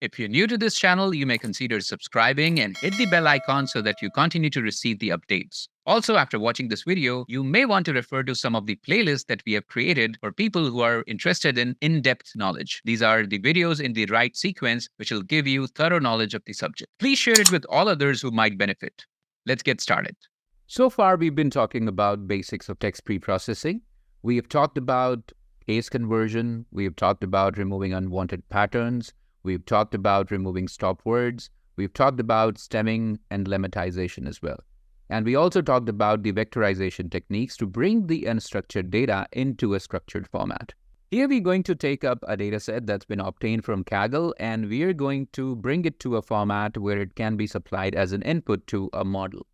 If you're new to this channel, you may consider subscribing and hit the bell icon so that you continue to receive the updates. Also, after watching this video, you may want to refer to some of the playlists that we have created for people who are interested in in-depth knowledge. These are the videos in the right sequence, which will give you thorough knowledge of the subject. Please share it with all others who might benefit. Let's get started. So far, we've been talking about basics of text preprocessing. We have talked about case conversion. We have talked about removing unwanted patterns. We've talked about removing stop words. We've talked about stemming and lemmatization as well. And we also talked about the vectorization techniques to bring the unstructured data into a structured format. Here we're going to take up a dataset that's been obtained from Kaggle, and we're going to bring it to a format where it can be supplied as an input to a model.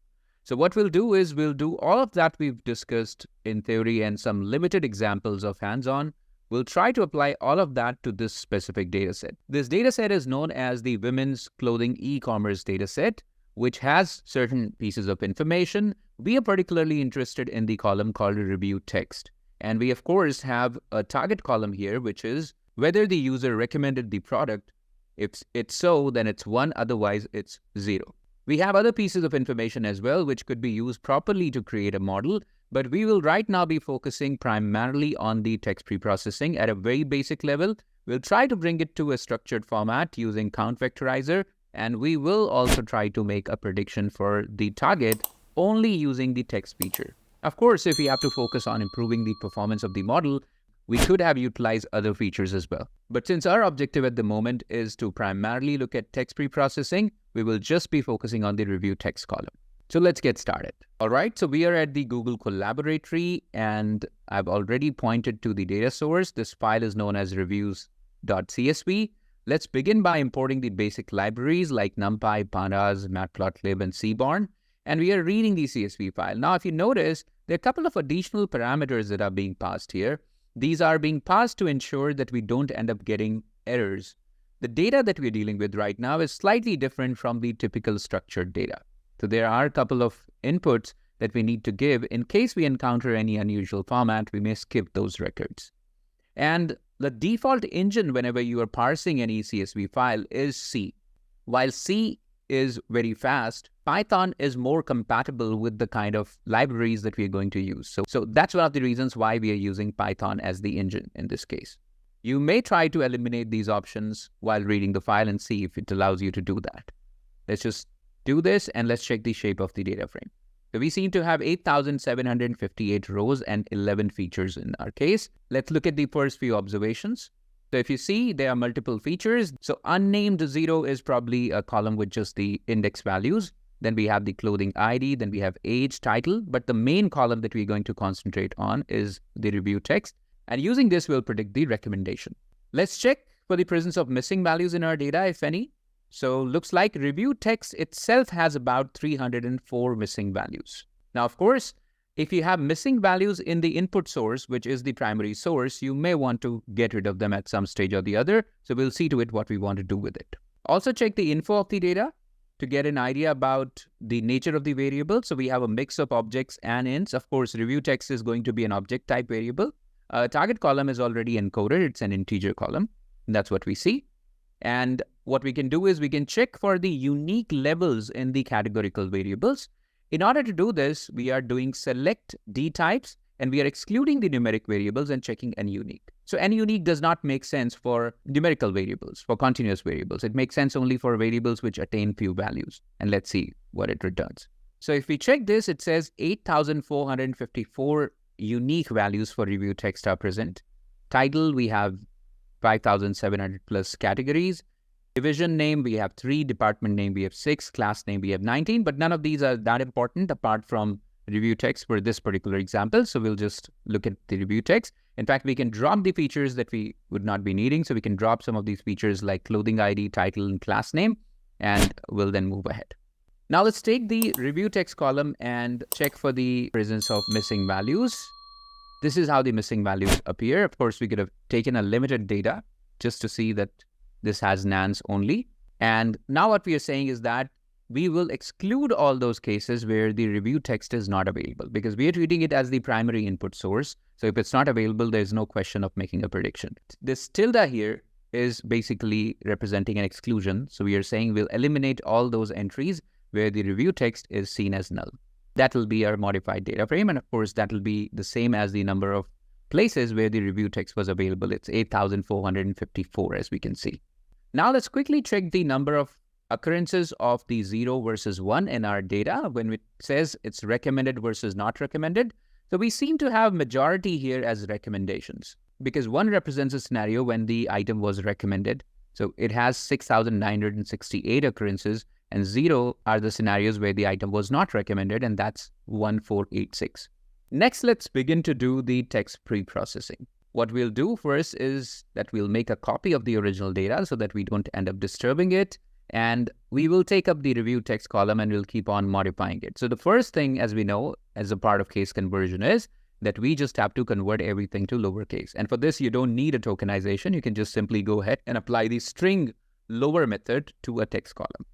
So what we'll do is we'll do all of that we've discussed in theory and some limited examples of hands-on. We'll try to apply all of that to this specific dataset. This dataset is known as the Women's Clothing Ecommerce dataset, which has certain pieces of information. We are particularly interested in the column called review text. And we, of course, have a target column here, which is whether the user recommended the product. If it's so, then it's 1, otherwise it's 0. We have other pieces of information as well, which could be used properly to create a model, but we will right now be focusing primarily on the text preprocessing at a very basic level. We'll try to bring it to a structured format using count vectorizer, and we will also try to make a prediction for the target only using the text feature. Of course, if we have to focus on improving the performance of the model, we could have utilized other features as well. But since our objective at the moment is to primarily look at text preprocessing, we will just be focusing on the review text column. So let's get started. All right, so we are at the Google Collaboratory, and I've already pointed to the data source. This file is known as reviews.csv. Let's begin by importing the basic libraries like NumPy, Pandas, Matplotlib, and Seaborn. And we are reading the CSV file. Now, if you notice, there are a couple of additional parameters that are being passed here. These are being passed to ensure that we don't end up getting errors. The data that we're dealing with right now is slightly different from the typical structured data. So there are a couple of inputs that we need to give. In case we encounter any unusual format, we may skip those records. And the default engine whenever you are parsing any CSV file is C. While C is very fast, Python is more compatible with the kind of libraries that we are going to use. So that's one of the reasons why we are using Python as the engine in this case. You may try to eliminate these options while reading the file and see if it allows you to do that. Let's just do this and let's check the shape of the data frame. So we seem to have 8,758 rows and 11 features in our case. Let's look at the first few observations. So if you see, there are multiple features. So unnamed 0 is probably a column with just the index values. Then we have the clothing ID, then we have age, title, but the main column that we're going to concentrate on is the review text. And using this, we'll predict the recommendation. Let's check for the presence of missing values in our data, if any. So looks like review text itself has about 304 missing values. Now, of course, if you have missing values in the input source, which is the primary source, you may want to get rid of them at some stage or the other. So we'll see to it what we want to do with it. Also check the info of the data to get an idea about the nature of the variable. So we have a mix of objects and ints. Of course, review text is going to be an object type variable. Target column is already encoded. It's an integer column. That's what we see. And what we can do is we can check for the unique levels in the categorical variables. In order to do this, we are doing select D types, and we are excluding the numeric variables and checking NUnique. So NUnique does not make sense for numerical variables, for continuous variables. It makes sense only for variables which attain few values. And let's see what it returns. So if we check this, it says 8,454 unique values for review text are present. Title, we have 5,700 plus categories. Division name, we have 3. Department name, we have 6. Class name, we have 19. But none of these are that important apart from review text for this particular example. So we'll just look at the review text. In fact, we can drop the features that we would not be needing. So we can drop some of these features like clothing ID, title, and class name, and we'll then move ahead. Now let's take the review text column and check for the presence of missing values. This is how the missing values appear. Of course, we could have taken a limited data just to see that this has nans only. And now what we are saying is that we will exclude all those cases where the review text is not available because we are treating it as the primary input source. So if it's not available, there's no question of making a prediction. This tilde here is basically representing an exclusion. So we are saying we'll eliminate all those entries where the review text is seen as null. That will be our modified data frame. And of course, that will be the same as the number of places where the review text was available. It's 8,454, as we can see. Now let's quickly check the number of occurrences of the 0 versus 1 in our data when it says it's recommended versus not recommended. So we seem to have majority here as recommendations, because 1 represents a scenario when the item was recommended. So it has 6,968 occurrences, and 0 are the scenarios where the item was not recommended, and that's 1,486. Next, let's begin to do the text pre-processing. What we'll do first is that we'll make a copy of the original data so that we don't end up disturbing it. And we will take up the review text column and we'll keep on modifying it. So the first thing, as we know, as a part of case conversion is that we just have to convert everything to lowercase. And for this, you don't need a tokenization. You can just simply go ahead and apply the string lower method to a text column.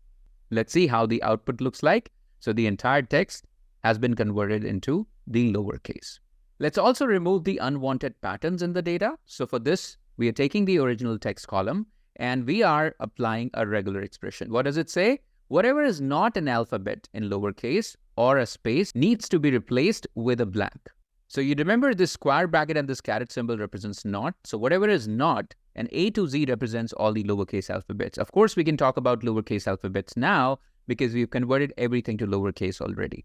Let's see how the output looks like. So the entire text has been converted into the lowercase. Let's also remove the unwanted patterns in the data. So for this, we are taking the original text column and we are applying a regular expression. What does it say? Whatever is not an alphabet in lowercase or a space needs to be replaced with a blank. So you remember this square bracket and this caret symbol represents not. So whatever is not, and A to Z represents all the lowercase alphabets. Of course, we can talk about lowercase alphabets now because we've converted everything to lowercase already.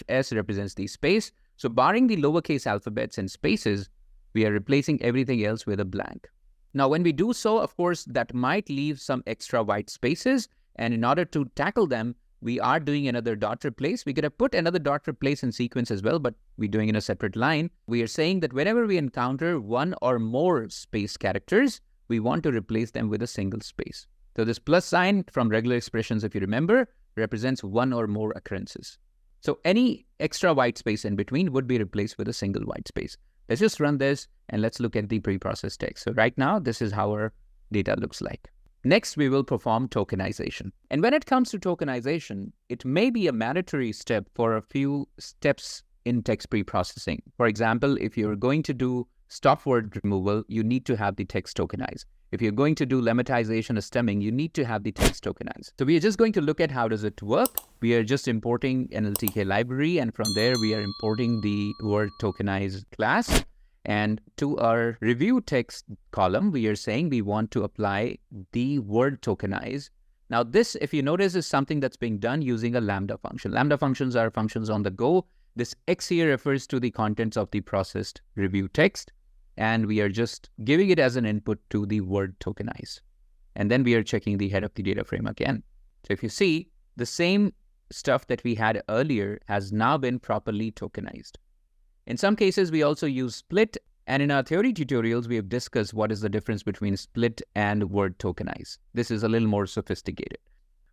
\S represents the space. So barring the lowercase alphabets and spaces, we are replacing everything else with a blank. Now, when we do so, of course, that might leave some extra white spaces. And in order to tackle them, we are doing another dot replace. We could have put another dot replace in sequence as well, but we're doing in a separate line. We are saying that whenever we encounter one or more space characters, we want to replace them with a single space. So this plus sign from regular expressions, if you remember, represents one or more occurrences. So any extra white space in between would be replaced with a single white space. Let's just run this and let's look at the pre-processed text. So right now, this is how our data looks like. Next, we will perform tokenization. And when it comes to tokenization, it may be a mandatory step for a few steps in text pre-processing. For example, if you're going to do stop word removal, you need to have the text tokenized. If you're going to do lemmatization or stemming, you need to have the text tokenized. So we are just going to look at how does it work. We are just importing NLTK library, and from there we are importing the word tokenized class. And to our review text column, we are saying we want to apply the word tokenize. Now this, if you notice, is something that's being done using a lambda function. Lambda functions are functions on the go. This X here refers to the contents of the processed review text. And we are just giving it as an input to the word tokenize. And then we are checking the head of the data frame again. So if you see, the same stuff that we had earlier has now been properly tokenized. In some cases, we also use split. And in our theory tutorials, we have discussed what is the difference between split and word tokenize. This is a little more sophisticated.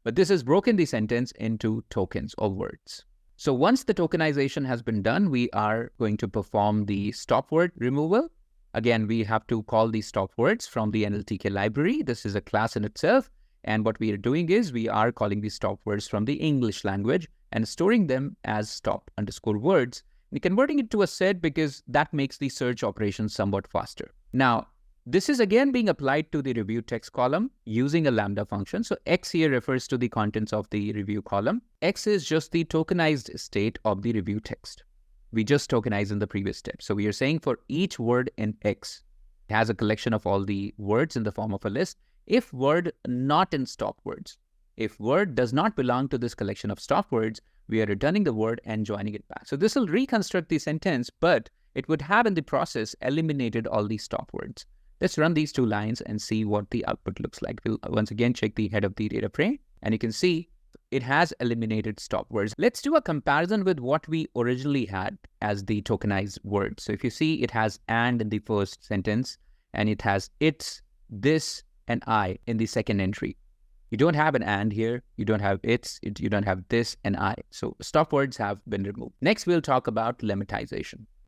But this has broken the sentence into tokens or words. So once the tokenization has been done, we are going to perform the stop word removal. Again, we have to call these stop words from the NLTK library. This is a class in itself. And what we are doing is we are calling these stop words from the English language and storing them as stop_words and converting it to a set because that makes the search operation somewhat faster. Now, this is again being applied to the review text column using a lambda function. So X here refers to the contents of the review column. X is just the tokenized state of the review text. We just tokenized in the previous step. So we are saying for each word in X, it has a collection of all the words in the form of a list. If word not in stop words, if word does not belong to this collection of stop words, we are returning the word and joining it back. So this will reconstruct the sentence, but it would have in the process eliminated all these stop words. Let's run these two lines and see what the output looks like. We'll once again check the head of the data frame, and you can see it has eliminated stop words. Let's do a comparison with what we originally had as the tokenized word. So if you see, it has and in the first sentence, and it has it's, this, and I in the second entry. You don't have an and here, you don't have you don't have this and I. So stop words have been removed. Next, we'll talk about lemmatization.